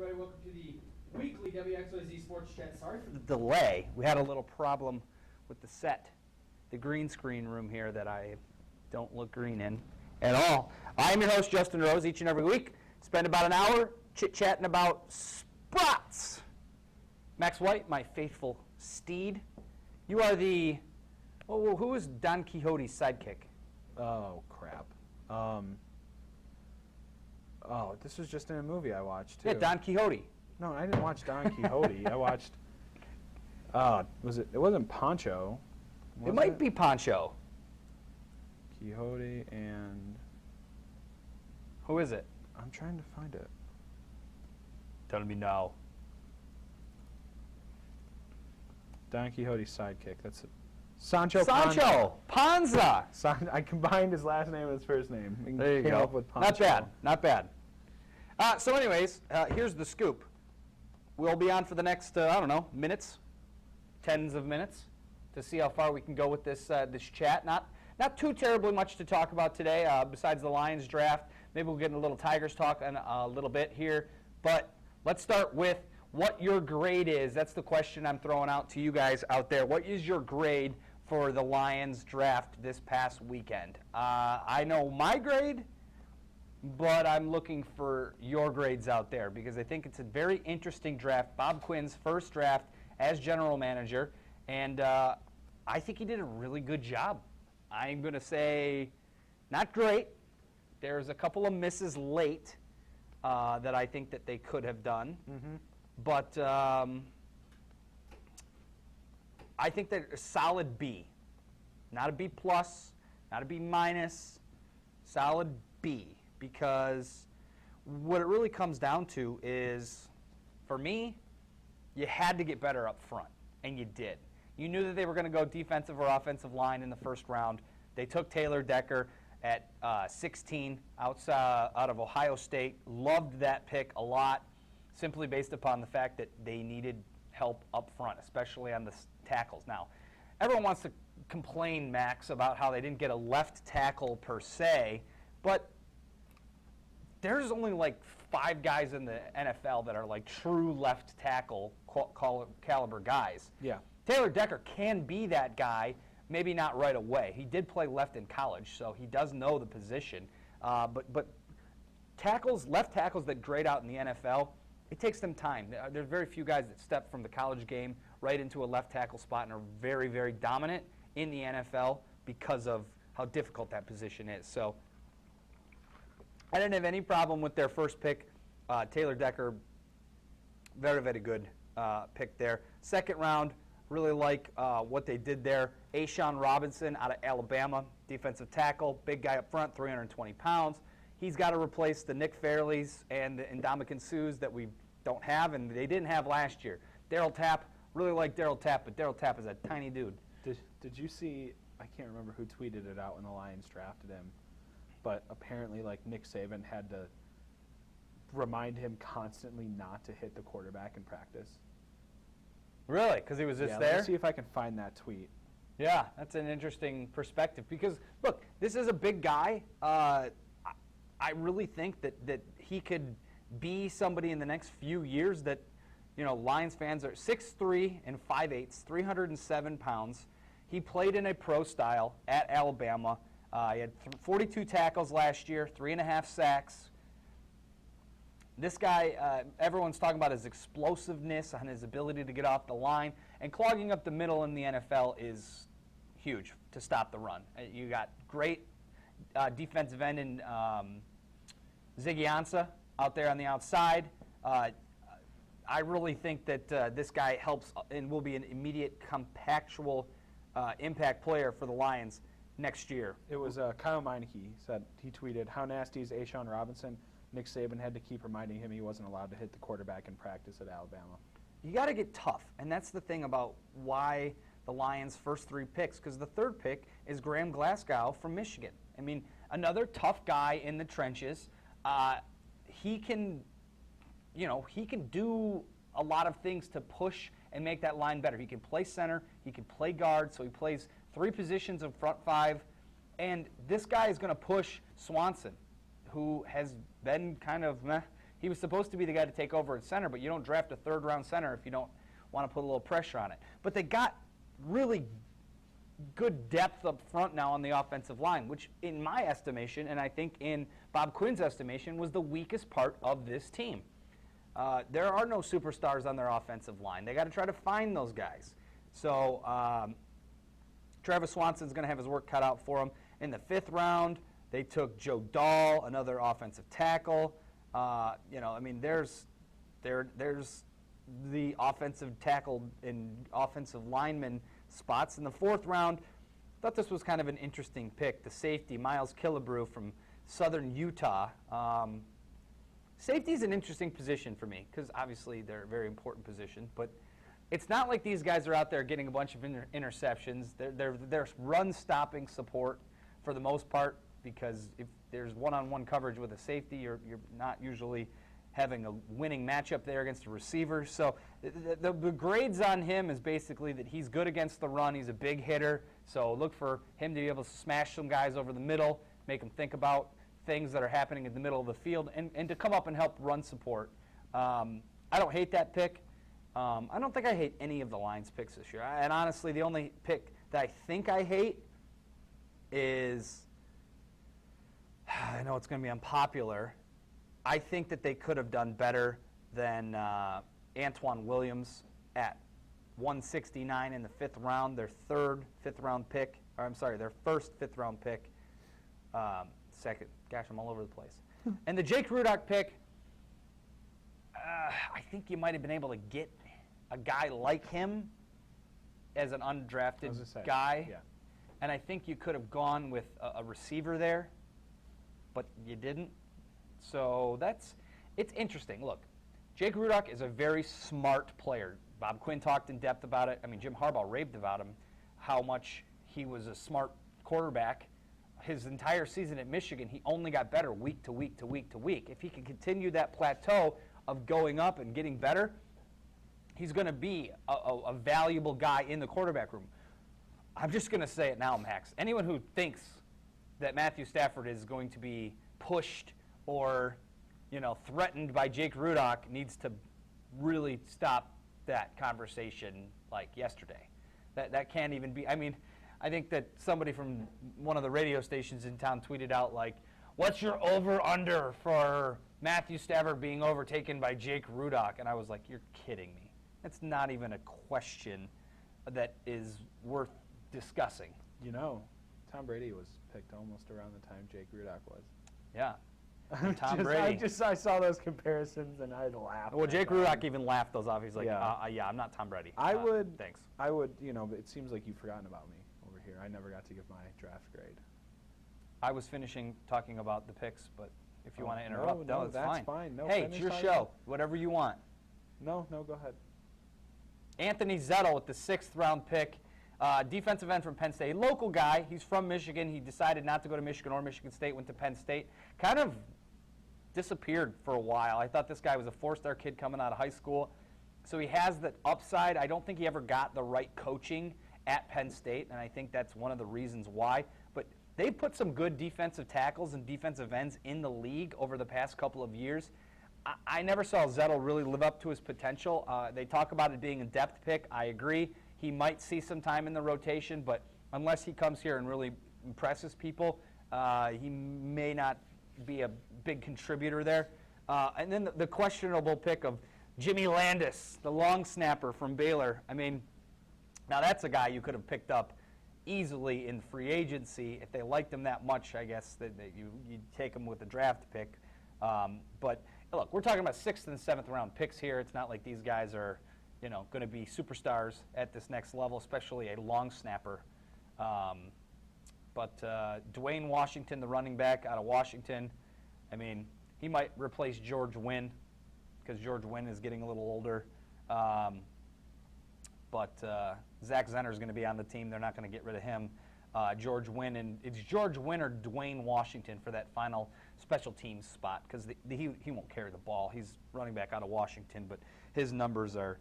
everybody? Welcome to the weekly WXYZ Sports Chat. Sorry for the delay. We had a little problem with the set, the green screen room here that I don't look green in at all. I'm your host, Justin Rose, each and every week. Spend about an hour chit-chatting about spots. Max White, my faithful steed. You are the, who is Don Quixote's sidekick? Oh, crap. Oh, this was just in a movie I watched, too. Yeah, Don Quixote. No, I didn't watch Don Quixote. I watched, it wasn't Pancho. It might be Pancho. Quixote and... Who is it? I'm trying to find it. Tell me now. Don Quixote's sidekick. That's it. Sancho Panza. I combined his last name with his first name. There you go. Up with Pancho. Not bad. Not bad. So anyways, here's the scoop. We'll be on for the next, I don't know, minutes, tens of minutes, to see how far we can go with this this chat. Not too terribly much to talk about today, besides the Lions draft. Maybe we'll get in a little Tigers talk in a little bit here. But let's start with what your grade is. That's the question I'm throwing out to you guys out there. What is your grade for the Lions draft this past weekend? I know my grade, but I'm looking for your grades out there because I think it's a very interesting draft. Bob Quinn's first draft as general manager, and I think he did a really good job. I'm going to say not great. There's a couple of misses late that I think that they could have done. Mm-hmm. But I think they're a solid B. Not a B plus, not a B minus, solid B. Because what it really comes down to is, for me, you had to get better up front, and you did. You knew that they were going to go defensive or offensive line in the first round. They took Taylor Decker at 16 out of Ohio State. Loved that pick a lot, simply based upon the fact that they needed help up front, especially on the tackles. Now, everyone wants to complain, Max, about how they didn't get a left tackle per se, but there's only like 5 guys in the NFL that are like true left tackle caliber guys. Yeah. Taylor Decker can be that guy, maybe not right away. He did play left in college, so he does know the position. But left tackles that grade out in the NFL, it takes them time. There's very few guys that step from the college game right into a left tackle spot and are very, very dominant in the NFL because of how difficult that position is. So I didn't have any problem with their first pick. Taylor Decker, very, very good pick there. Second round, really like what they did there. A'Shawn Robinson out of Alabama, defensive tackle, big guy up front, 320 pounds. He's got to replace the Nick Fairleys and the Ndamukong Suhs that we don't have, and they didn't have last year. Darryl Tapp, really like Darryl Tapp, but Darryl Tapp is a tiny dude. Did you see, I can't remember who tweeted it out when the Lions drafted him, but apparently like Nick Saban had to remind him constantly not to hit the quarterback in practice. Really? Because he was just there? Let me see if I can find that tweet. Yeah, that's an interesting perspective because, look, this is a big guy. I really think that he could be somebody in the next few years that, you know, Lions fans are 6'3" and 5/8", 307 pounds. He played in a pro style at Alabama. He had 42 tackles last year, 3.5 sacks. This guy, everyone's talking about his explosiveness and his ability to get off the line. And clogging up the middle in the NFL is huge to stop the run. You got great defensive end in Ziggy Ansah out there on the outside. I really think that this guy helps and will be an immediate compactual impact player for the Lions next year. It was Kyle Meineke said, he tweeted, "How nasty is A'Shawn Robinson? Nick Saban had to keep reminding him he wasn't allowed to hit the quarterback in practice at Alabama." You got to get tough, and that's the thing about why the Lions' first 3 picks, because the third pick is Graham Glasgow from Michigan. I mean, another tough guy in the trenches. He can do a lot of things to push and make that line better. He can play center, he can play guard, so he plays 3 positions of front 5, and this guy is going to push Swanson, who has been kind of meh He was supposed to be the guy to take over at center, but you don't draft a third-round center if you don't want to put a little pressure on it. But they got really good depth up front now on the offensive line, which in my estimation, and I think in Bob Quinn's estimation, was the weakest part of this team. There are no superstars on their offensive line. They got to try to find those guys. So Travis Swanson's going to have his work cut out for him. In the 5th round, they took Joe Dahl, another offensive tackle. There's the offensive tackle and offensive lineman spots. In the 4th round, I thought this was kind of an interesting pick. The safety, Miles Killebrew from Southern Utah. Safety is an interesting position for me because obviously they're a very important position, but it's not like these guys are out there getting a bunch of interceptions. They're run-stopping support for the most part, because if there's one-on-one coverage with a safety, you're not usually having a winning matchup there against a receiver. So the grades on him is basically that he's good against the run. He's a big hitter, so look for him to be able to smash some guys over the middle, make them think about things that are happening in the middle of the field, and to come up and help run support. I don't hate that pick. I don't think I hate any of the Lions picks this year. And honestly, the only pick that I think I hate is, I know it's going to be unpopular, I think that they could have done better than Antoine Williams at 169 in the 5th round, their first 5th round pick. Second. Gosh, I'm all over the place. And the Jake Rudock pick, I think you might have been able to get a guy like him as an undrafted guy. Yeah. And I think you could have gone with a receiver there, but you didn't. So it's interesting. Look, Jake Rudock is a very smart player. Bob Quinn talked in depth about it. I mean, Jim Harbaugh raved about him, how much he was a smart quarterback. His entire season at Michigan, he only got better week to week to week to week. If he can continue that plateau of going up and getting better, he's going to be a valuable guy in the quarterback room. I'm just going to say it now, Max. Anyone who thinks that Matthew Stafford is going to be pushed or, threatened by Jake Rudock needs to really stop that conversation like yesterday. That can't even be. I mean, I think that somebody from one of the radio stations in town tweeted out, like, what's your over-under for Matthew Stafford being overtaken by Jake Rudock? And I was like, you're kidding me. That's not even a question that is worth discussing. Tom Brady was picked almost around the time Jake Rudock was. Yeah. Tom Brady. I saw those comparisons and I laughed. Well, Jake Rudock even laughed those off. He's like, I'm not Tom Brady. Thanks. I would, but it seems like you've forgotten about me over here. I never got to give my draft grade. I was finishing talking about the picks, but if you want to interrupt, that's fine. fine. No, hey, it's your show. Whatever you want. No, go ahead. Anthony Zettel with the 6th round pick. Defensive end from Penn State. Local guy. He's from Michigan. He decided not to go to Michigan or Michigan State, went to Penn State. Kind of disappeared for a while. I thought this guy was a 4-star kid coming out of high school. So he has the upside. I don't think he ever got the right coaching at Penn State, and I think that's one of the reasons why. But they put some good defensive tackles and defensive ends in the league over the past couple of years. I never saw Zettel really live up to his potential. They talk about it being a depth pick. I agree. He might see some time in the rotation, but unless he comes here and really impresses people, he may not be a big contributor there. And then the questionable pick of Jimmy Landis, the long snapper from Baylor. I mean, now that's a guy you could have picked up easily in free agency. If they liked him that much, I guess that you'd take him with a draft pick. But look, we're talking about 6th and 7th round picks here. It's not like these guys are, going to be superstars at this next level, especially a long snapper. But Dwayne Washington, the running back out of Washington, I mean, he might replace George Wynn because George Wynn is getting a little older. But Zach Zenner is going to be on the team. They're not going to get rid of him. George Wynn, and it's George Wynn or Dwayne Washington for that final special teams spot because he won't carry the ball. He's running back out of Washington, but his numbers are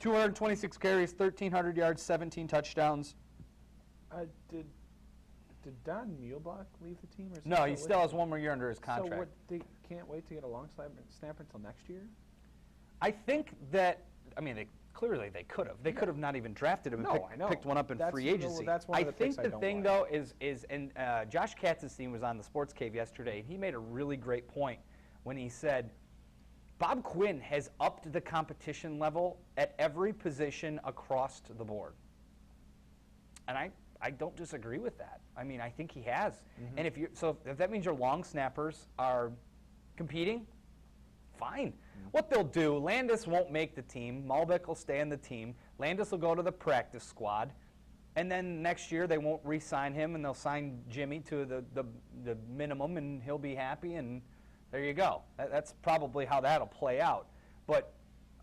226 carries, 1,300 yards, 17 touchdowns. Did Don Muehlbach leave the team? Or is No, he still has one more year under his contract. So what, they can't wait to get a long snapper until next year? I think that, I mean, clearly they could have. They could have not even drafted him and I know. picked one up in free agency. That's one of the think picks the thing, though, is and Josh Katz's team was on the Sports Cave yesterday, and he made a really great point when he said, Bob Quinn has upped the competition level at every position across the board. And I don't disagree with that. I mean, I think he has. Mm-hmm. And if that means your long snappers are competing, fine. Mm-hmm. What they'll do, Landis won't make the team. Malbec will stay on the team. Landis will go to the practice squad. And then next year they won't re-sign him, and they'll sign Jimmy to the minimum, and he'll be happy, and there you go. That's probably how that'll play out. But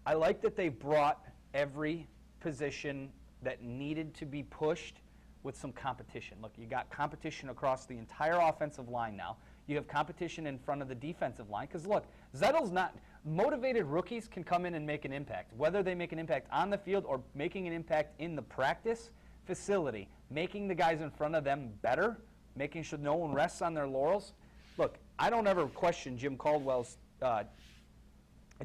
I like that they brought every position that needed to be pushed with some competition. Look, you got competition across the entire offensive line now. You have competition in front of the defensive line. Because, look, Zettel's not – motivated rookies can come in and make an impact. Whether they make an impact on the field or making an impact in the practice facility, making the guys in front of them better, making sure no one rests on their laurels. Look, I don't ever question Jim Caldwell's I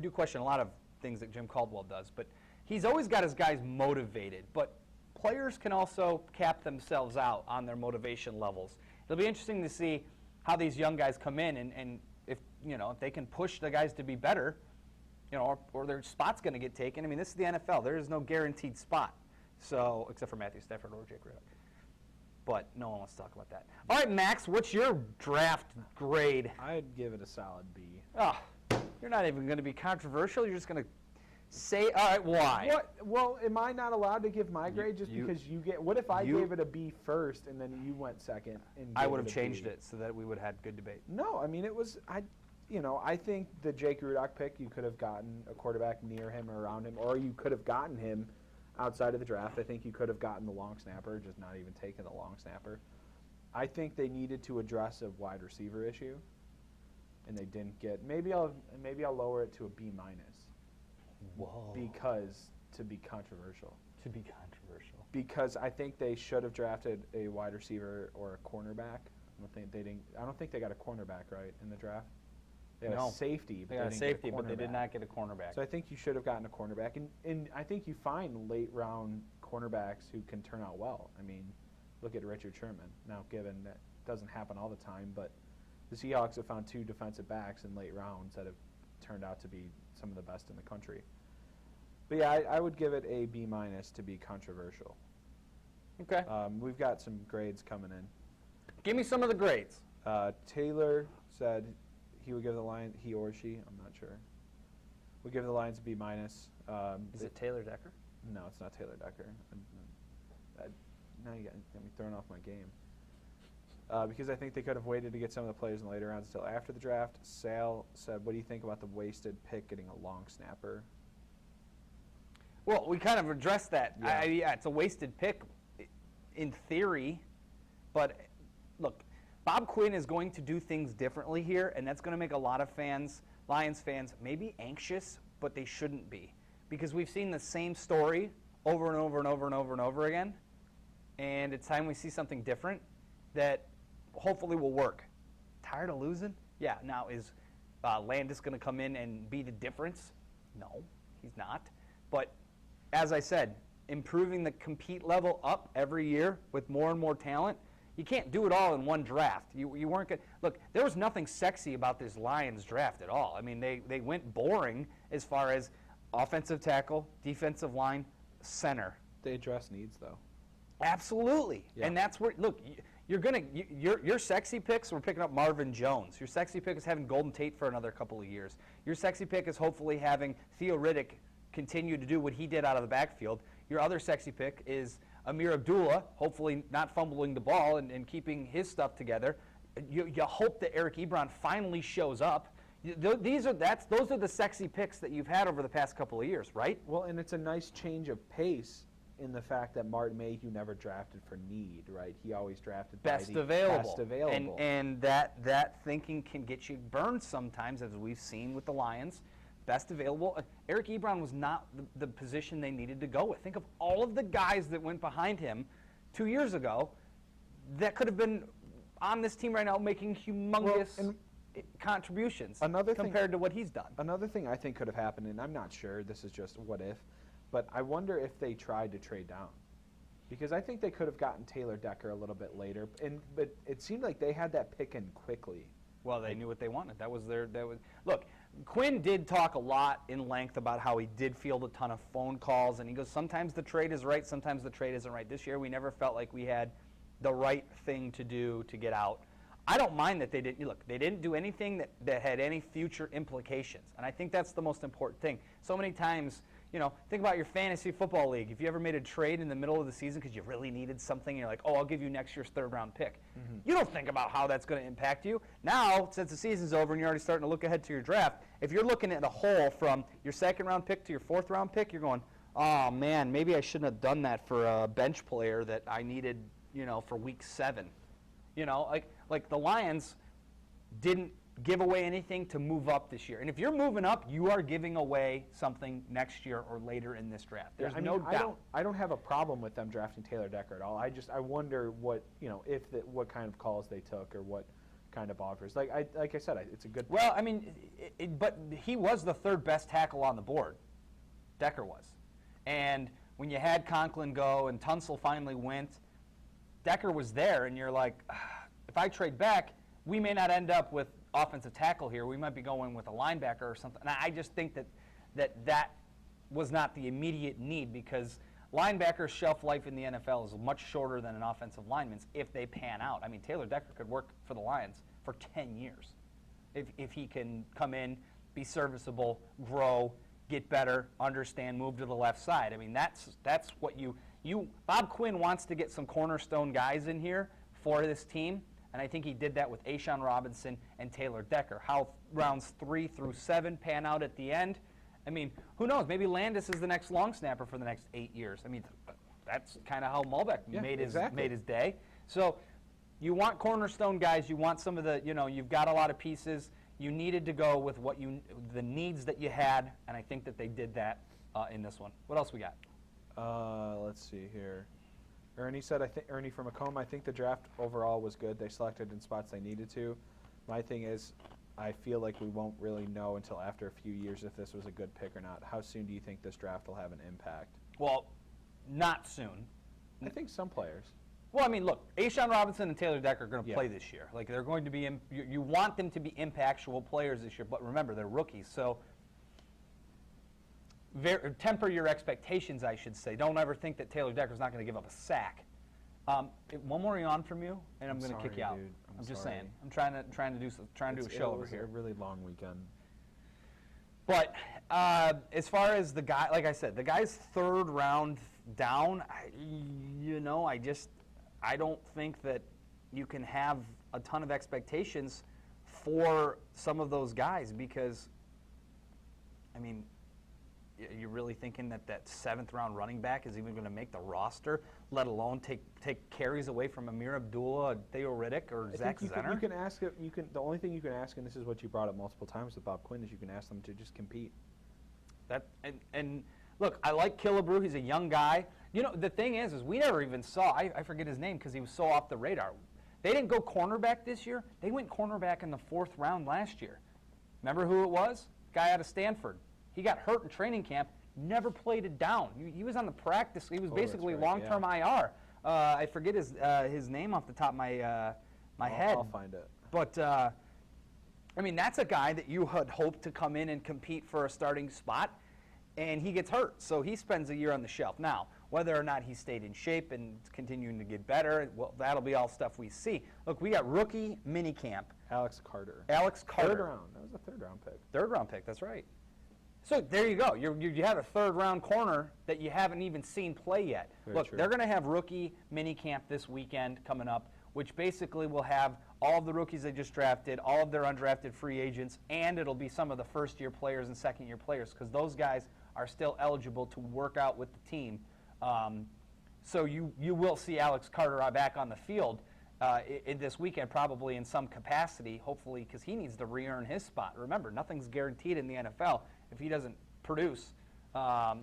do question a lot of things that Jim Caldwell does, but he's always got his guys motivated. But players can also cap themselves out on their motivation levels. It'll be interesting to see how these young guys come in, and if they can push the guys to be better, or their spot's going to get taken. I mean, this is the NFL. There is no guaranteed spot. So, except for Matthew Stafford or Jake Riddick. But no one wants to talk about that. All right, Max, what's your draft grade? I'd give it a solid B. Oh, you're not even going to be controversial. You're just going to say, all right, why? What? Well, am I not allowed to give my grade because you get? What if I gave it a B first and then you went second? And I would have changed it so that we would have had good debate. No, I mean it was I think the Jake Riddick pick, you could have gotten a quarterback near him or around him, or you could have gotten him outside of the draft. I think you could have gotten the long snapper, just not even taken the long snapper. I think they needed to address a wide receiver issue, and they didn't get. Maybe I'll lower it to a B minus. Whoa. Because to be controversial. Because I think they should have drafted a wide receiver or a cornerback. I don't think they got a cornerback right in the draft. They got a safety. They got a safety, but they did not get a cornerback. So I think you should have gotten a cornerback, and I think you find late round cornerbacks who can turn out well. I mean, look at Richard Sherman. Now, given that doesn't happen all the time, but the Seahawks have found 2 defensive backs in late rounds that have turned out to be some of the best in the country. But yeah, I would give it a B minus to be controversial. Okay. We've got some grades coming in. Give me some of the grades. Taylor said he would give the Lions, he or she, I'm not sure, would give the Lions a B minus. Is it Taylor Decker? No, it's not Taylor Decker. Now you got me thrown off my game. Because I think they could have waited to get some of the players in the later rounds until after the draft. Sal said, what do you think about the wasted pick getting a long snapper? Well, we kind of addressed that. Yeah. It's a wasted pick in theory, but look, Bob Quinn is going to do things differently here, and that's going to make a lot of fans, Lions fans, maybe anxious, but they shouldn't be, because we've seen the same story over and over and over and over and over again, and it's time we see something different that hopefully will work. Tired of losing? Yeah. Now, is Landis going to come in and be the difference? No, he's not. But as I said, improving the compete level up every year with more and more talent. You can't do it all in one draft. You weren't going to – look, there was nothing sexy about this Lions draft at all. I mean, they went boring as far as offensive tackle, defensive line, center. They address needs, though. Absolutely. Yeah. And that's where – look, your sexy picks, we're picking up Marvin Jones. Your sexy pick is having Golden Tate for another couple of years. Your sexy pick is hopefully having Theo Riddick continue to do what he did out of the backfield. Your other sexy pick is Amir Abdullah, hopefully not fumbling the ball and keeping his stuff together. You hope that Eric Ebron finally shows up. Those are the sexy picks that you've had over the past couple of years, right? Well, and it's a nice change of pace in the fact that Martin Mayhew never drafted for need, right? He always drafted best available. And that thinking can get you burned sometimes, as we've seen with the Lions. Best available. Eric Ebron was not the position they needed to go with. Think of all of the guys that went behind him 2 years ago. that could have been on this team right now making humongous contributions compared to what he's done. Another thing I think could have happened, and I'm not sure, this is just what if, but I wonder if they tried to trade down. Because I think they could have gotten Taylor Decker a little bit later, but it seemed like they had that pick in quickly. Well, they knew what they wanted. Look, Quinn did talk a lot in length about how he did field a ton of phone calls, and he goes, sometimes the trade is right, sometimes the trade isn't right. This year we never felt like we had the right thing to do to get out. I don't mind that they didn't do anything that had any future implications, and I think that's the most important thing. So many times, think about your fantasy football league. If you ever made a trade in the middle of the season because you really needed something, you're like, oh, I'll give you next year's third-round pick. Mm-hmm. You don't think about how that's going to impact you. Now, since the season's over and you're already starting to look ahead to your draft, if you're looking at a whole from your second-round pick to your fourth-round pick, you're going, oh, man, maybe I shouldn't have done that for a bench player that I needed, for week 7. Like the Lions didn't give away anything to move up this year. And if you're moving up, you are giving away something next year or later in this draft. There's no doubt. I don't have a problem with them drafting Taylor Decker at all. I wonder what, what kind of calls they took or what kind of offers. Like I said, it's a good Well, I mean, but he was the third best tackle on the board. Decker was. And when you had Conklin go and Tunsil finally went, Decker was there, and you're like, if I trade back, we may not end up with offensive tackle here. We might be going with a linebacker or something. And I just think that was not the immediate need, because linebackers' shelf life in the NFL is much shorter than an offensive lineman's if they pan out. I mean, Taylor Decker could work for the Lions for 10 years if he can come in, be serviceable, grow, get better, understand, move to the left side. I mean, that's what you Bob Quinn wants to get some cornerstone guys in here for this team, and I think he did that with A'Shawn Robinson and Taylor Decker. How rounds 3 through 7 pan out at the end, I mean, who knows? Maybe Landis is the next long snapper for the next 8 years. I mean, that's kind of how Malbec made his day. So you want cornerstone guys. You want some of the, you've got a lot of pieces. You needed to go with the needs that you had, and I think that they did that in this one. What else we got? Let's see here. Ernie said, Ernie from Macomb, I think the draft overall was good. They selected in spots they needed to. My thing is, I feel like we won't really know until after a few years if this was a good pick or not. How soon do you think this draft will have an impact? Well, not soon. I think some players. Well, I mean, look, A'Shawn Robinson and Taylor Decker are going to play this year. Like, they're going to be you want them to be impactful players this year, but remember, they're rookies. So temper your expectations, I should say. Don't ever think that Taylor Decker's not going to give up a sack. One more yawn from you, and I'm going to kick you out. Dude. I'm just saying. I'm trying to do a show over here. It was a really long weekend. But as far as the guy, like I said, the guy's third round down. I don't think that you can have a ton of expectations for some of those guys, because, I mean, you're really thinking that 7th-round running back is even going to make the roster, let alone take carries away from Amir Abdullah, Theo Riddick, or Zach Zenner? You can ask it. The only thing you can ask, and this is what you brought up multiple times with Bob Quinn, is you can ask them to just compete. And look, I like Killebrew. He's a young guy. The thing is we never even saw. I forget his name because he was so off the radar. They didn't go cornerback this year. They went cornerback in the 4th round last year. Remember who it was? Guy out of Stanford. He got hurt in training camp, never played it down. He was on the practice. He was basically long-term IR. I forget his name off the top of my head. I'll find it. But, I mean, that's a guy that you had hoped to come in and compete for a starting spot, and he gets hurt. So he spends a year on the shelf. Now, whether or not he stayed in shape and continuing to get better, well, that'll be all stuff we see. Look, we got rookie minicamp. Alex Carter. 3rd round. That was a 3rd-round pick. 3rd-round pick, that's right. So there you go. You have a 3rd-round corner that you haven't even seen play yet. Look, they're going to have rookie minicamp this weekend coming up, which basically will have all of the rookies they just drafted, all of their undrafted free agents, and it'll be some of the first-year players and second-year players, because those guys are still eligible to work out with the team. So you will see Alex Carter back on the field in this weekend, probably in some capacity, hopefully, because he needs to re-earn his spot. Remember, nothing's guaranteed in the NFL. If he doesn't produce, on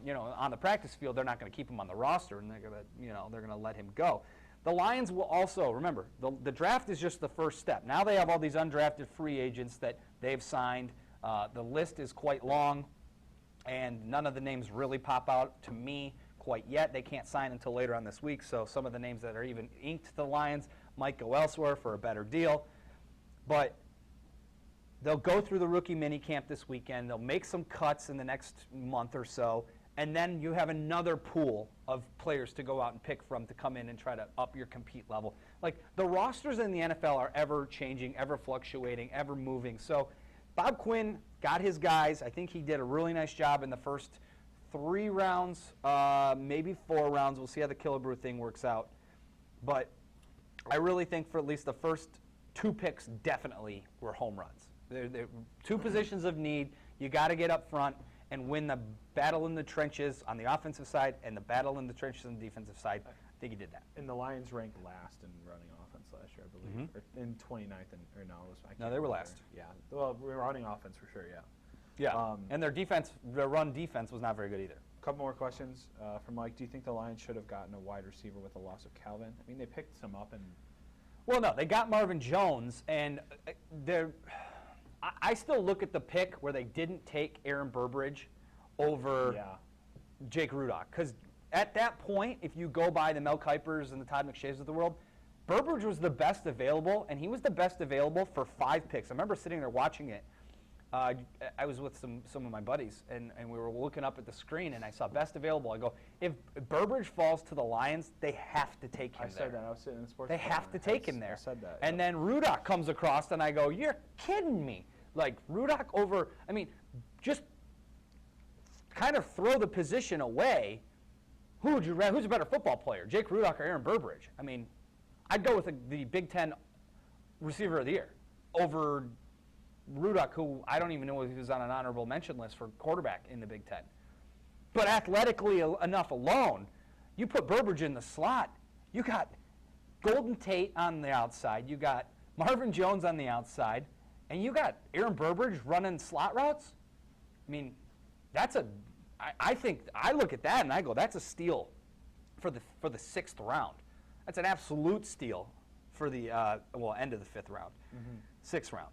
the practice field, they're not going to keep him on the roster, and they're going to let him go. The Lions will also, remember, the draft is just the first step. Now they have all these undrafted free agents that they've signed. The list is quite long, and none of the names really pop out to me quite yet. They can't sign until later on this week, so some of the names that are even inked to the Lions might go elsewhere for a better deal. But they'll go through the rookie minicamp this weekend. They'll make some cuts in the next month or so, and then you have another pool of players to go out and pick from to come in and try to up your compete level. Like, the rosters in the NFL are ever changing, ever fluctuating, ever moving. So Bob Quinn got his guys. I think he did a really nice job in the first 3 rounds, maybe 4 rounds. We'll see how the Killebrew thing works out. But I really think for at least the first 2 picks definitely were home runs. They're 2 positions of need. You got to get up front and win the battle in the trenches on the offensive side and the battle in the trenches on the defensive side. I think he did that. And the Lions ranked last in running offense last year, I believe. Or in 29th, or no, it was, I can't No, they were remember. last. Yeah. Well, running offense for sure, yeah. Yeah, and their defense, their run defense was not very good either. A couple more questions from Mike. Do you think the Lions should have gotten a wide receiver with the loss of Calvin? I mean, they picked some up and... Well, no, they got Marvin Jones, and I still look at the pick where they didn't take Aaron Burbridge over Jake Rudock. Because at that point, if you go by the Mel Kipers and the Todd McShays of the world, Burbridge was the best available, and he was the best available for 5 picks. I remember sitting there watching it. I was with some of my buddies, and we were looking up at the screen, and I saw best available. I go, if Burbridge falls to the Lions, they have to take him there. I said that. I was sitting in the sports They have to take him there. I said that. And then Rudock comes across, and I go, you're kidding me. Like, Rudock over, I mean, just kind of throw the position away. Who's a better football player, Jake Rudock or Aaron Burbridge? I mean, I'd go with the Big Ten receiver of the year over Rudock, who I don't even know if he was on an honorable mention list for quarterback in the Big Ten. But athletically enough alone, you put Burbridge in the slot, you got Golden Tate on the outside, you got Marvin Jones on the outside, and you got Aaron Burbridge running slot routes. I mean, I think I look at that and I go, that's a steal for the 6th round. That's an absolute steal for the end of the 5th round, 6th round.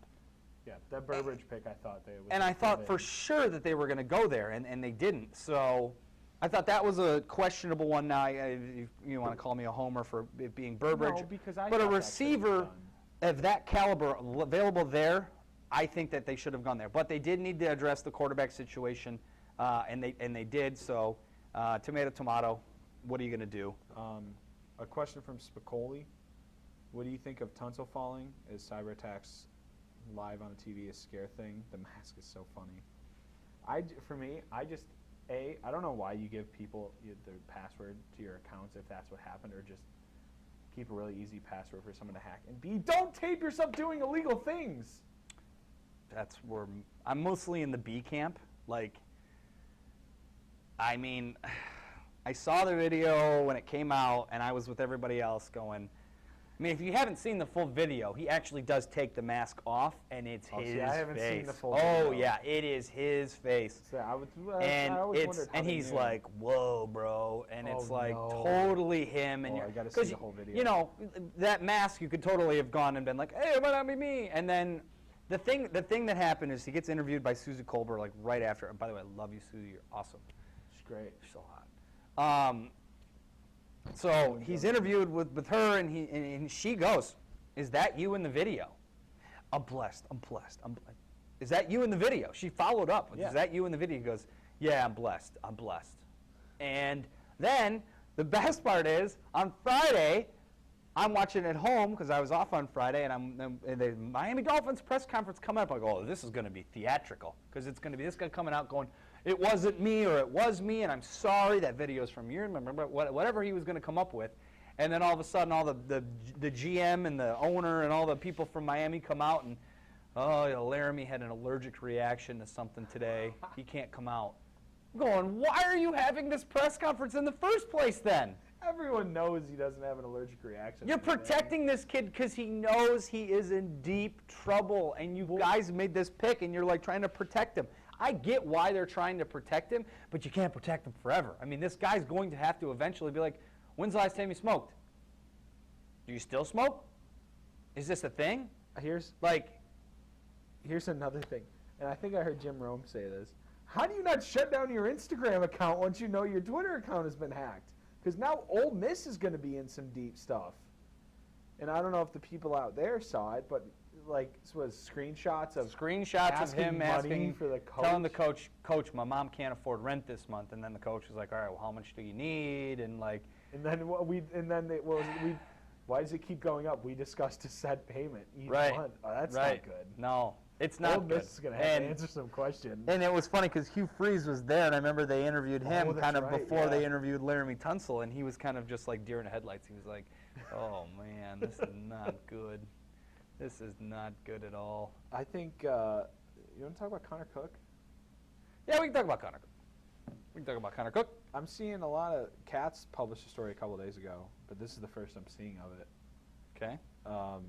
Yeah, that Burbridge pick, I thought they would. And I thought for sure that they were going to go there, and they didn't. So I thought that was a questionable one. Now, you want to call me a homer for it being Burbridge. No, because I but a thought that receiver of that caliber available there, I think that they should have gone there. But they did need to address the quarterback situation, and they did. So tomato, tomato, what are you going to do? A question from Spicoli. What do you think of Tunsil falling? Is cyber attacks live on the TV a scare thing? The mask is so funny. For me, I don't know why you give people the password to your accounts if that's what happened, or just keep a really easy password for someone to hack. And B, don't tape yourself doing illegal things. That's where I'm mostly in the B camp. Like, I mean, I saw the video when it came out, and I was with everybody else going, I mean, if you haven't seen the full video, he actually does take the mask off, and it's his face. I haven't seen the full video. video. Yeah, it is his face. So I always wondered how they he's knew. like, whoa, bro, and it's like no. totally him. And I got to see the whole video. You know, that mask, you could totally have gone and been like, hey, it might not be me. And then the thing that happened is he gets interviewed by Susie Colbert like right after. And by the way, I love you, Susie. You're awesome. She's great. You're so hot. So he's interviewed with her, and she goes, is that you in the video? I'm blessed. Is that you in the video? She followed up with, is that you in the video? He goes, yeah, I'm blessed. And then the best part is, on Friday, I'm watching at home because I was off on Friday, and the Miami Dolphins press conference coming up. I go, oh, this is going to be theatrical because it's going to be this guy coming out going, it wasn't me or it was me, and I'm sorry, that video's from you. Remember, whatever he was going to come up with. And then all of a sudden, all the GM and the owner and all the people from Miami come out and, oh, Laramie had an allergic reaction to something today. He can't come out. I'm going, why are you having this press conference in the first place then? Everyone knows he doesn't have an allergic reaction. You're protecting this kid because he knows he is in deep trouble, and you guys made this pick, and you're like trying to protect him. I get why they're trying to protect him, but you can't protect him forever. I mean, this guy's going to have to eventually be like, when's the last time you smoked? Do you still smoke? Is this a thing? Here's Like, another thing, and I think I heard Jim Rome say this. How do you not shut down your Instagram account once you know your Twitter account has been hacked? Because now Ole Miss is going to be in some deep stuff. And I don't know if the people out there saw it, but like, was screenshots of him money asking, for the coach. telling the coach, my mom can't afford rent this month, and then the coach was like, all right, well, how much do you need? And like, why does it keep going up? We discussed a set payment each Right. month. Oh, that's right. not good. No, it's not Ole good. Miss is going to have to answer some questions. And it was funny because Hugh Freeze was there, and I remember they interviewed him that's kind of right, before they yeah. interviewed Laramie Tunsil, and he was kind of just like deer in the headlights. He was like, oh, man, this is not good. This is not good at all. I think, you want to talk about Connor Cook? Yeah, we can talk about Connor Cook. I'm seeing a lot of Cats published a story a couple of days ago, but this is the first I'm seeing of it. Okay.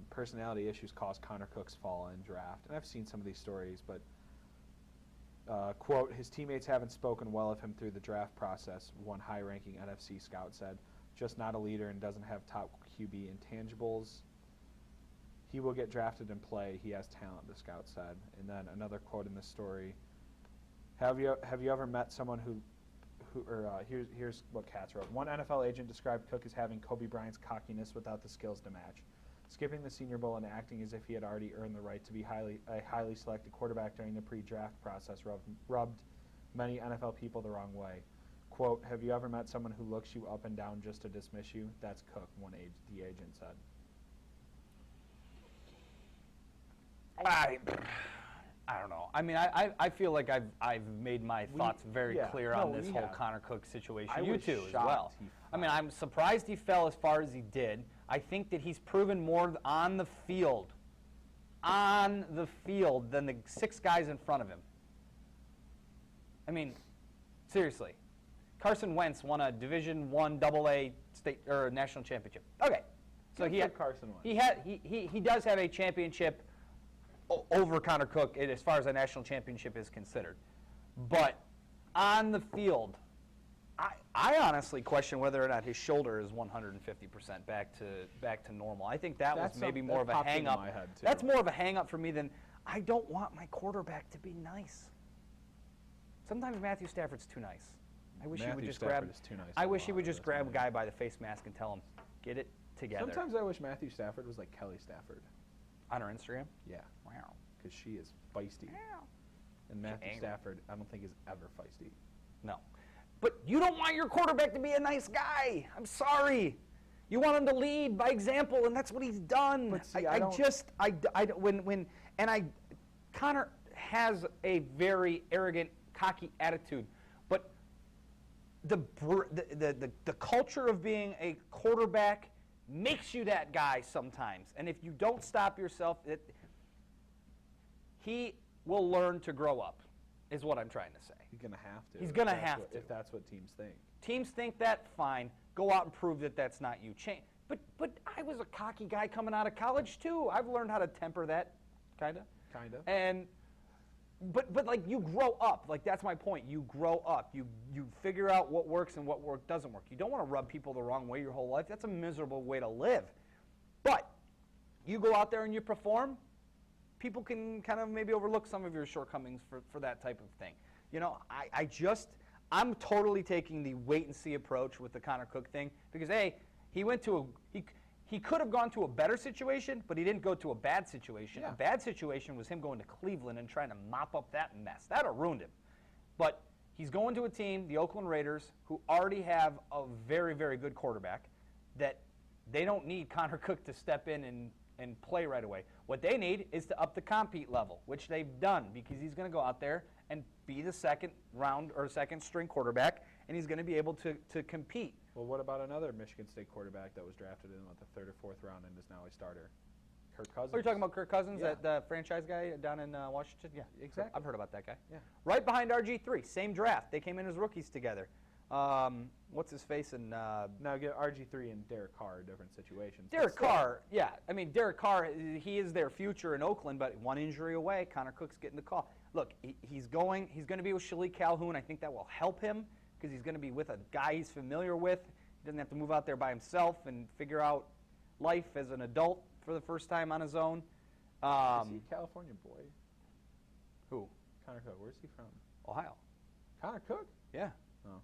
Personality issues caused Connor Cook's fall in draft. And I've seen some of these stories, but, quote, his teammates haven't spoken well of him through the draft process, one high-ranking NFC scout said. Just not a leader and doesn't have top QB intangibles. He will get drafted and play. He has talent, the scout said. And then another quote in this story. Have you ever met someone here's what Katz wrote. One NFL agent described Cook as having Kobe Bryant's cockiness without the skills to match. Skipping the Senior Bowl and acting as if he had already earned the right to be a highly selected quarterback during the pre-draft process rubbed many NFL people the wrong way. Quote, have you ever met someone who looks you up and down just to dismiss you? That's Cook, the agent said. I don't know. I mean, I feel like I've made my thoughts very clear on this whole Connor Cook situation. You too as well. I mean, I'm surprised he fell as far as he did. I think that he's proven more on the field than the 6 guys in front of him. I mean, seriously. Carson Wentz won a Division I AA state or national championship. Okay. So Carson Wentz. He does have a championship over Connor Cook as far as a national championship is considered. But on the field, I honestly question whether or not his shoulder is 150% back to normal. I think that was maybe more of a hang-up. That's more of a hang-up for me than I don't want my quarterback to be nice. Sometimes Matthew Stafford's too nice. I wish he would just grab a guy by the face mask and tell him, get it together. Sometimes I wish Matthew Stafford was like Kelly Stafford. On her Instagram? Yeah. Wow. Because she is feisty. Wow. And Matthew Stafford, I don't think is ever feisty. No. But you don't want your quarterback to be a nice guy. I'm sorry. You want him to lead by example, and that's what he's done. But see, Connor has a very arrogant, cocky attitude, but the culture of being a quarterback makes you that guy sometimes. And if you don't stop yourself, he will learn to grow up, is what I'm trying to say. He's going to have to. He's going to have to. If that's what teams think. Teams think that, fine. Go out and prove that that's not you. But I was a cocky guy coming out of college, too. I've learned how to temper that, kind of. Kind of. And But like, you grow up. Like, that's my point. You grow up. You figure out what works and what doesn't work. You don't want to rub people the wrong way your whole life. That's a miserable way to live. But you go out there and you perform, people can kind of maybe overlook some of your shortcomings for that type of thing. You know, I'm totally taking the wait-and-see approach with the Connor Cook thing because, A, he could have gone to a better situation, but he didn't go to a bad situation. Yeah. A bad situation was him going to Cleveland and trying to mop up that mess. That would have ruined him. But he's going to a team, the Oakland Raiders, who already have a very, very good quarterback, that they don't need Connor Cook to step in and play right away. What they need is to up the compete level, which they've done because he's going to go out there and be the second round or second string quarterback, and he's going to be able to compete. Well, what about another Michigan State quarterback that was drafted in the 3rd or 4th round and is now a starter? Kirk Cousins. Oh, you're talking about Kirk Cousins, Yeah. that franchise guy down in Washington? Yeah, Exactly. I've heard about that guy. Yeah. Right behind RG3, same draft. They came in as rookies together. What's his face? And Now, get RG3 and Derek Carr, different situations. Derek Carr, yeah. I mean, Derek Carr, he is their future in Oakland, but one injury away, Connor Cook's getting the call. Look, he's going to be with Shalik Calhoun. I think that will help him because he's going to be with a guy he's familiar with. He doesn't have to move out there by himself and figure out life as an adult for the first time on his own. Is he a California boy? Who? Connor Cook. Where's he from? Ohio. Connor Cook? Yeah. Oh,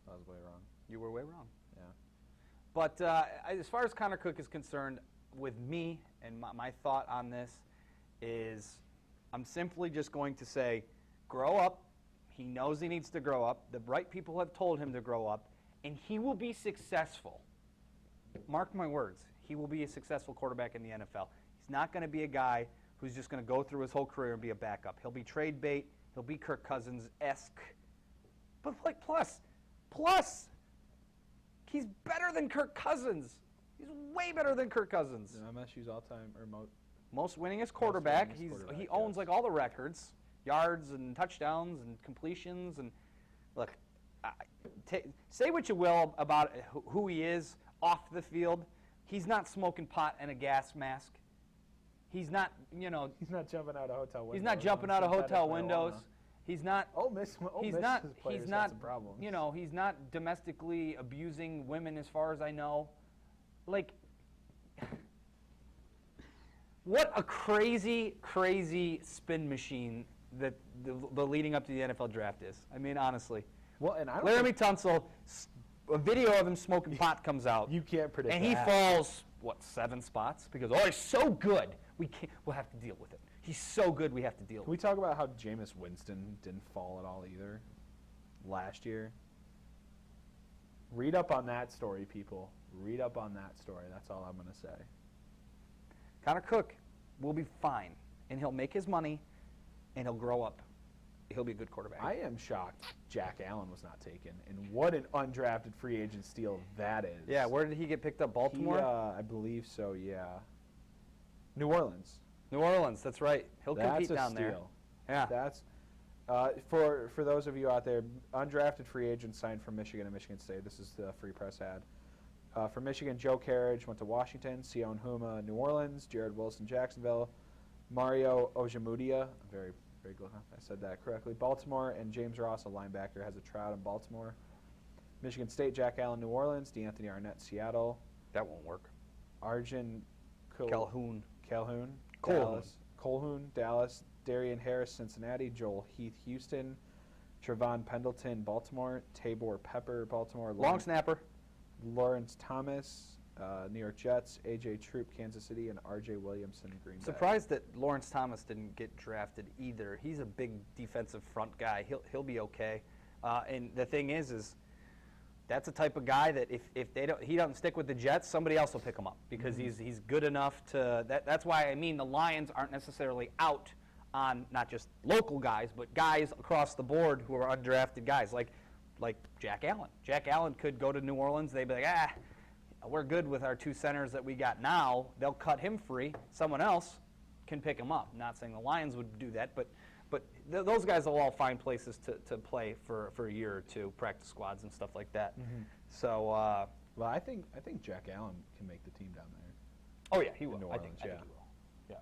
I was way wrong. You were way wrong. Yeah. But as far as Connor Cook is concerned, with me and my thought on this is I'm simply just going to say, grow up. He knows he needs to grow up. The right people have told him to grow up, and he will be successful. Mark my words. He will be a successful quarterback in the NFL. He's not going to be a guy who's just going to go through his whole career and be a backup. He'll be trade bait. He'll be Kirk Cousins-esque. But like plus, he's better than Kirk Cousins. He's way better than Kirk Cousins. MSU's all-time or most winningest quarterback. Most winningest He quarterback, owns yes. like all the records, yards and touchdowns and completions. And look, say what you will about who he is off the field. He's not smoking pot in a gas mask. He's not, He's not jumping out of hotel windows. He's not jumping out of hotel windows. He's not. Ole Miss He's has not. players He's had not. some problems. He's not domestically abusing women, as far as I know. Like, what a crazy, crazy spin machine that the leading up to the NFL draft is. I mean, honestly. Well, and I don't Laramie Tunsil, a video of him smoking pot comes out. You can't predict and that. he falls, 7 spots? Because, he's so good. We'll have to deal with it. He's so good, we have to deal Can with we talk about how Jameis Winston didn't fall at all either last year? Read up on that story, people. Read up on that story. That's all I'm going to say. it. Connor Cook will be fine, and he'll make his money, and he'll grow up. He'll be a good quarterback. I am shocked Jack Allen was not taken, and what an undrafted free agent steal that is. Yeah, where did he get picked up? Baltimore? I believe so, yeah. New Orleans. New Orleans, that's right. He'll compete down there. Yeah. That's for those of you out there, undrafted free agent signed from Michigan and Michigan State. This is the Free Press ad. For Michigan, Joe Carriage went to Washington, Sion Huma, New Orleans, Jared Wilson, Jacksonville, Mario Ojemudia, very, very glad I said that correctly, Baltimore, and James Ross, a linebacker, has a tryout in Baltimore. Michigan State, Jack Allen, New Orleans, DeAnthony Arnett, Seattle. That won't work. Arjun Calhoun. Colhoun, Dallas, Darian Harris, Cincinnati, Joel Heath, Houston, Trevon Pendleton, Baltimore, Tabor Pepper, Baltimore, Long snapper. Lawrence Thomas, New York Jets, A.J. Troop, Kansas City, and R.J. Williamson, Green Bay. Surprised that Lawrence Thomas didn't get drafted either. He's a big defensive front guy. He'll be okay. And the thing is that's a type of guy that if he doesn't stick with the Jets, somebody else will pick him up because he's good enough to. That's why I mean the Lions aren't necessarily out on not just local guys, but guys across the board who are undrafted guys like Jack Allen. Jack Allen could go to New Orleans. They'd be like, we're good with our 2 centers that we got now. They'll cut him free. Someone else can pick him up. Not saying the Lions would do that, but those guys will all find places to play for a year or two, practice squads and stuff like that. Mm-hmm. So, well, I think Jack Allen can make the team down there. oh yeah, he will. New I think Orleans, he will.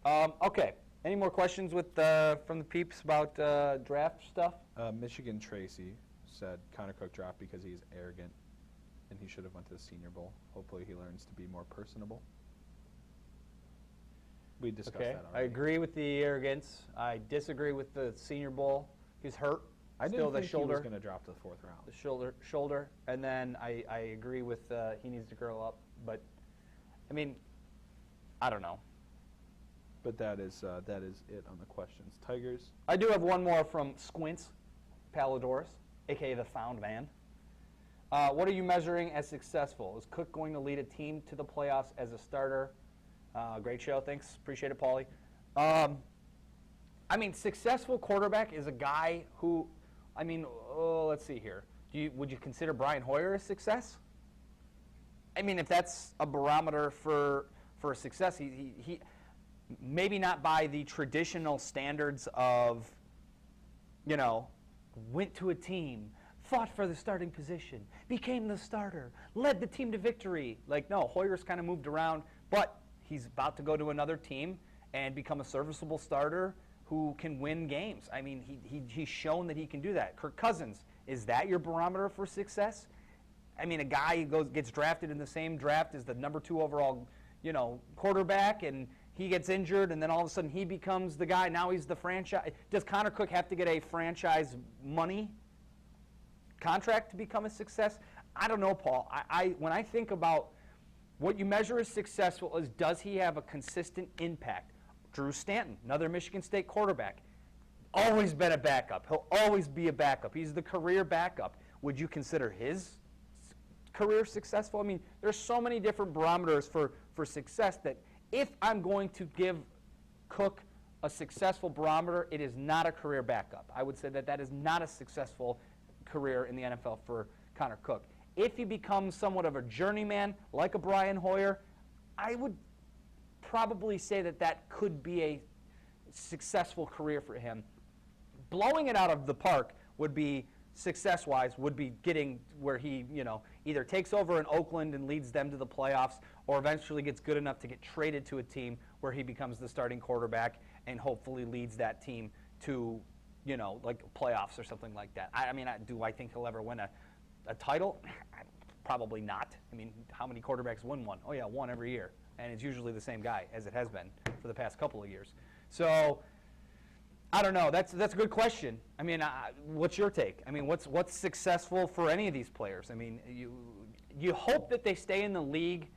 Yeah. Okay. Any more questions from the peeps about draft stuff? Michigan Tracy said Connor Cook dropped because he's arrogant and he should have went to the Senior Bowl. Hopefully he learns to be more personable. We discussed that already. I agree with the arrogance. I disagree with the Senior Bowl. He's hurt. I Still didn't the think shoulder. he was going to drop to the 4th round. The shoulder, and then I agree with he needs to grow up. But I mean, I don't know. But that is it on the questions. Tigers. I do have one more from Squints Palladorus, aka the Found Man. What are you measuring as successful? Is Cook going to lead a team to the playoffs as a starter? Great show, thanks. Appreciate it, Paulie. I mean, successful quarterback is a guy who, let's see here. Would you consider Brian Hoyer a success? I mean, if that's a barometer for success, he maybe not by the traditional standards of, went to a team, fought for the starting position, became the starter, led the team to victory. No, Hoyer's kind of moved around, but he's about to go to another team and become a serviceable starter who can win games. I mean, he's shown that he can do that. Kirk Cousins, is that your barometer for success? I mean, a guy who gets drafted in the same draft as the number 2 overall, quarterback, and he gets injured, and then all of a sudden he becomes the guy. Now he's the franchise. Does Connor Cook have to get a franchise money contract to become a success? I don't know, Paul. When I think about what you measure as successful is, does he have a consistent impact? Drew Stanton, another Michigan State quarterback, always been a backup. He'll always be a backup. He's the career backup. Would you consider his career successful? I mean, there's so many different barometers for success that if I'm going to give Cook a successful barometer, it is not a career backup. I would say that is not a successful career in the NFL for Connor Cook. If he becomes somewhat of a journeyman, like a Brian Hoyer, I would probably say that could be a successful career for him. Blowing it out of the park would be, success-wise, would be getting where he, either takes over in Oakland and leads them to the playoffs, or eventually gets good enough to get traded to a team where he becomes the starting quarterback and hopefully leads that team to, like playoffs or something like that. Do I think he'll ever win a title? Probably not. I mean, how many quarterbacks win one? Oh, yeah, one every year. And it's usually the same guy, as it has been for the past couple of years. So, I don't know. That's a good question. I mean, what's your take? I mean, what's successful for any of these players? I mean, you hope that they stay in the league.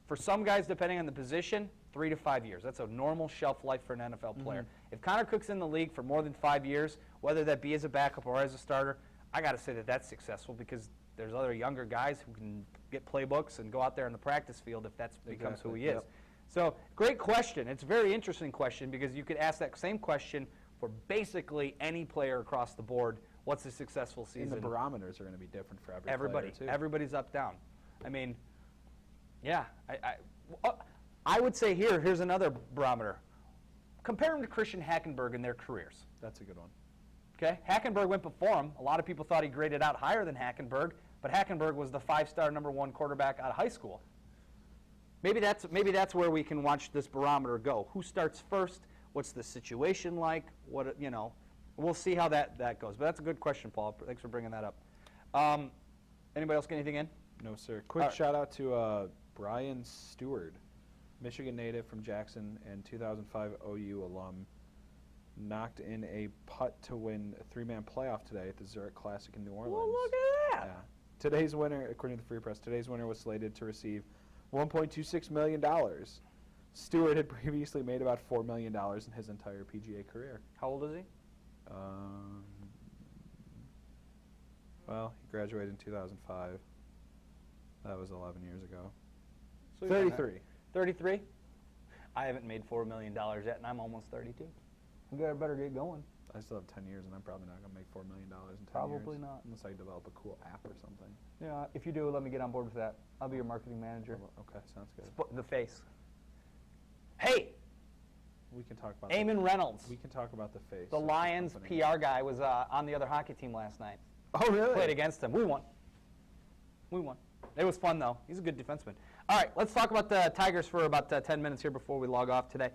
For some guys, depending on the position, 3 to 5 years. That's a normal shelf life for an NFL player. Mm-hmm. If Connor Cook's in the league for more than 5 years, whether that be as a backup or as a starter, I got to say that that's successful, because there's other younger guys who can get playbooks and go out there in the practice field if that becomes who he is. Yep. So, great question. It's a very interesting question, because you could ask that same question for basically any player across the board. What's a successful season? And the barometers are going to be different for everybody. Player, too. Everybody's up, down. I mean, yeah. I would say here's another barometer. Compare them to Christian Hackenberg in their careers. That's a good one. Okay, Hackenberg went before him. A lot of people thought he graded out higher than Hackenberg, but Hackenberg was the 5-star number 1 quarterback out of high school. Maybe that's where we can watch this barometer go. Who starts first? What's the situation like? We'll see how that goes. But that's a good question, Paul. Thanks for bringing that up. Anybody else get anything in? No, sir. Quick shout out to Brian Stewart, Michigan native from Jackson and 2005 OU alum. Knocked in a putt to win a 3-man playoff today at the Zurich Classic in New Orleans. Well, look at that. Yeah. Today's winner, according to the Free Press, was slated to receive $1.26 million. Stewart had previously made about $4 million in his entire PGA career. How old is he? Well, he graduated in 2005. That was 11 years ago. So 33. 33? I haven't made $4 million yet, and I'm almost 32. You better get going. I still have 10 years, and I'm probably not going to make $4 million in 10 years. Probably not. Unless I develop a cool app or something. Yeah, if you do, let me get on board with that. I'll be your marketing manager. Okay, sounds good. The face. Hey! We can talk about Eamon Reynolds. We can talk about the face. The Lions PR guy was on the other hockey team last night. Oh, really? Played against him. We won. It was fun, though. He's a good defenseman. All right, let's talk about the Tigers for about 10 minutes here before we log off today.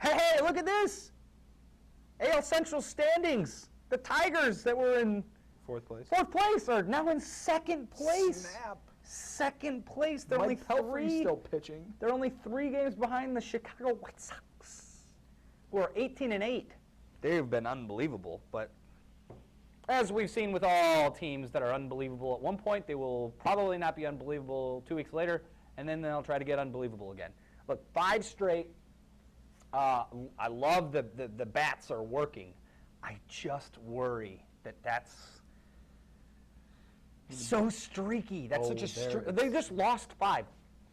Hey, look at this! AL Central standings. The Tigers that were in fourth place are now in second place. Snap. Second place. They're Mike Pelfrey's still pitching. They're only 3 games behind the Chicago White Sox, who are 18-8. They've been unbelievable, but as we've seen with all teams that are unbelievable at one point, they will probably not be unbelievable 2 weeks later, and then they'll try to get unbelievable again. Look, 5 straight. I love the bats are working. I just worry that's so streaky. That's such a they just lost 5.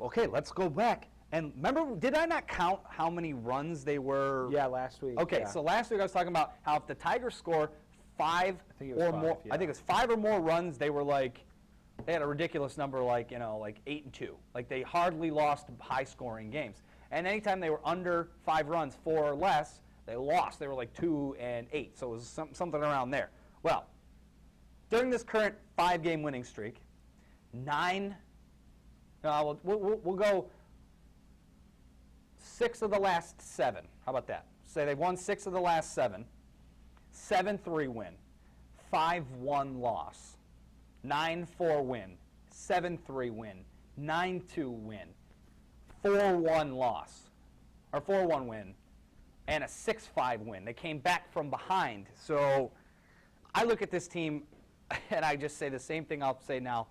Okay, let's go back. And remember, did I not count how many runs they were? Yeah, last week. Okay, yeah. So last week I was talking about how if the Tigers score 5 or more, I think it was 5 or more runs, they were like, they had a ridiculous number, like 8-2. Like they hardly lost high-scoring games. And anytime they were under 5 runs, 4 or less, they lost. They were like 2-8. So it was something around there. Well, during this current 5-game winning streak, 9. We'll go 6 of the last 7. How about that? Say they've won 6 of the last 7. 7-3 win. 5-1 loss. 9-4 win, 7-3 win, 9-2 win, 4-1 loss, or 4-1 win, and a 6-5 win. They came back from behind. So I look at this team, and I just say the same thing I'll say now.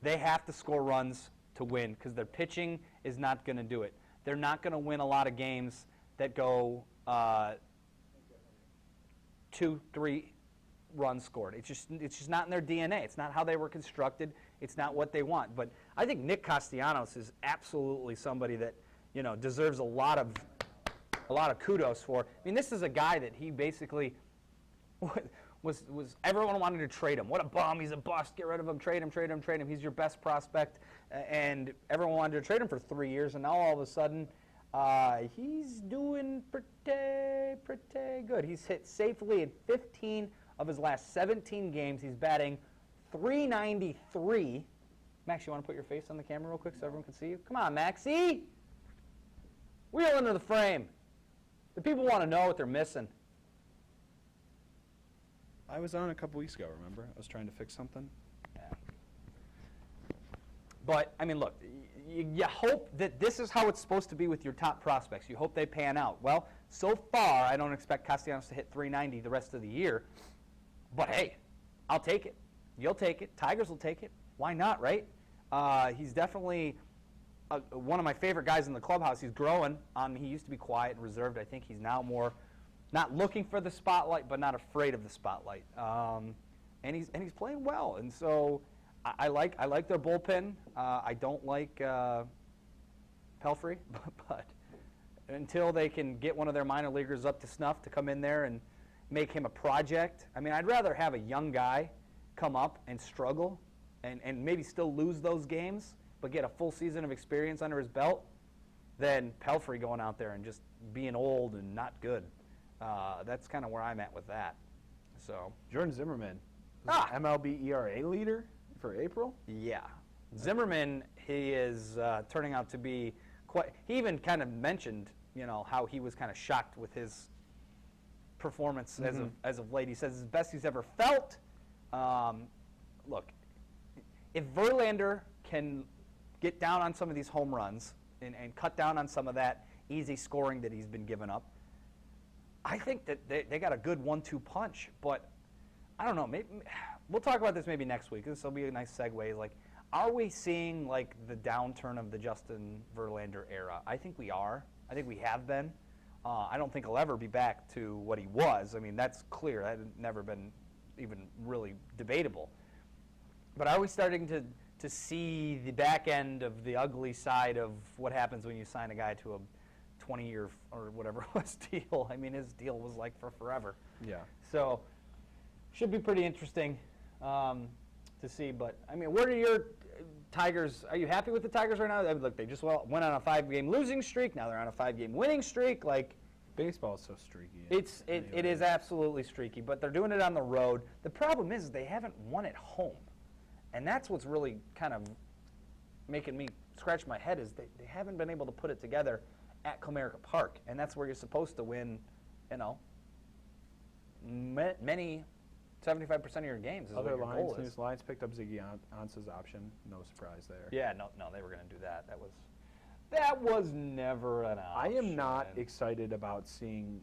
They have to score runs to win because their pitching is not going to do it. They're not going to win a lot of games that go 2-3 runs scored. It's just not in their DNA. It's not how they were constructed. It's not what they want. But I think Nick Castellanos is absolutely somebody that, you know, deserves a lot of kudos for. I mean, this is a guy that he basically was everyone wanted to trade him. What a bum! He's a bust. Get rid of him. Trade him. Trade him. Trade him. He's your best prospect, and everyone wanted to trade him for 3 years. And now all of a sudden, he's doing pretty good. He's hit safely in 15 of his last 17 games. He's batting .393. Max, you want to put your face on the camera real quick so everyone can see you? Come on, Maxie. Wheel into the frame. The people want to know what they're missing. I was on a couple weeks ago, remember? I was trying to fix something. Yeah. But, I mean, look, you hope that this is how it's supposed to be with your top prospects. You hope they pan out. Well, so far, I don't expect Castellanos to hit .390 the rest of the year. But, hey, I'll take it. You'll take it. Tigers will take it. Why not, right? He's definitely one of my favorite guys in the clubhouse. He's growing. He used to be quiet and reserved. I think he's now more not looking for the spotlight, but not afraid of the spotlight. And he's playing well. And so I like their bullpen. I don't like Pelfrey, but until they can get one of their minor leaguers up to snuff to come in there and make him a project. I mean, I'd rather have a young guy come up and struggle and maybe still lose those games, but get a full season of experience under his belt than Pelfrey going out there and just being old and not good. That's kind of where I'm at with that. So Jordan Zimmerman, MLB ERA leader for April? Yeah. Zimmerman, he is turning out to be quite, he even kind of mentioned, you know, how he was kind of shocked with his performance as of late. He says it's the best he's ever felt. Look, if Verlander can get down on some of these home runs and cut down on some of that easy scoring that he's been giving up, I think that they got a good 1-2 punch. But I don't know. Maybe we'll talk about this maybe next week. This will be a nice segue. Like, are we seeing like the downturn of the Justin Verlander era? I think we are. I think we have been. I don't think he'll ever be back to what he was. I mean, that's clear. That had never been even really debatable. But are we starting to see the back end of the ugly side of what happens when you sign a guy to a 20-year or whatever it was deal? I mean, his deal was like for forever. Yeah. So should be pretty interesting to see. But, I mean, where are your Tigers? Are you happy with the Tigers right now? Look, they just went on a 5-game losing streak. Now they're on a 5-game winning streak. Like, baseball is so streaky. It is absolutely streaky, but they're doing it on the road. The problem is they haven't won at home. And that's what's really kind of making me scratch my head is they haven't been able to put it together at Comerica Park. And that's where you're supposed to win, you know, many 75% of your games is Other what your goal is. Lions picked up Ziggy Ansah's option. No surprise there. Yeah, no, they were going to do that. That was never an option. I am not excited about seeing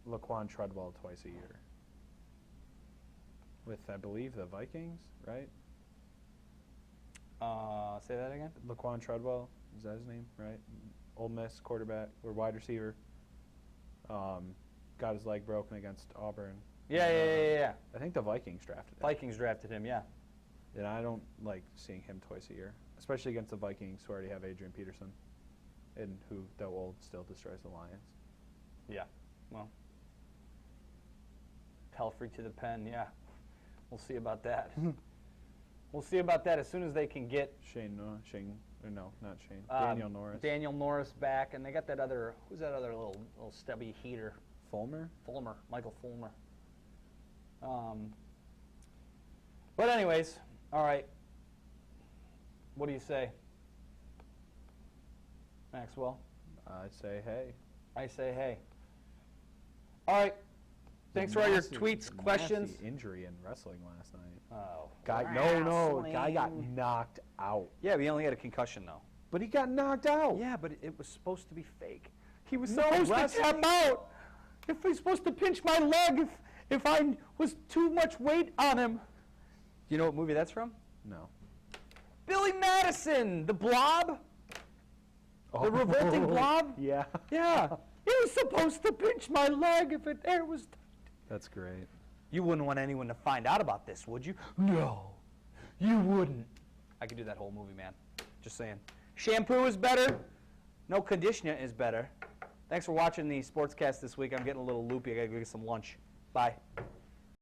Laquan Treadwell twice a year. With, I believe, the Vikings, right? Say that again? Laquan Treadwell, is that his name, right? Ole Miss quarterback or wide receiver. Got his leg broken against Auburn. Yeah. I think the Vikings drafted him. Vikings drafted him, yeah. And I don't like seeing him twice a year, especially against the Vikings who already have Adrian Peterson and who, though old, still destroys the Lions. Yeah, well, Pelfrey to the pen, yeah. We'll see about that. We'll see about that as soon as they can get Daniel Norris. Daniel Norris back, and they got that other, who's that other little stubby heater? Fulmer, Michael Fulmer. But anyways, all right. What do you say, Maxwell? I'd say hey. I say hey. All right. Thanks for all your Nasty- tweets, nasty questions. injury in wrestling last night. Oh. Guy got knocked out. Yeah, but he only had a concussion, though. But he got knocked out. Yeah, but it was supposed to be fake. He was No, supposed to wrestling- tap out. If he's supposed to pinch my leg if I was too much weight on him. You know what movie that's from? No. Billy Madison, the Blob. The revolting blob? Yeah. Yeah. He was supposed to pinch my leg if it air was. That's great. You wouldn't want anyone to find out about this, would you? No, you wouldn't. I could do that whole movie, man. Just saying. Shampoo is better. No conditioner is better. Thanks for watching the Sportscast this week. I'm getting a little loopy. I got to go get some lunch. Bye.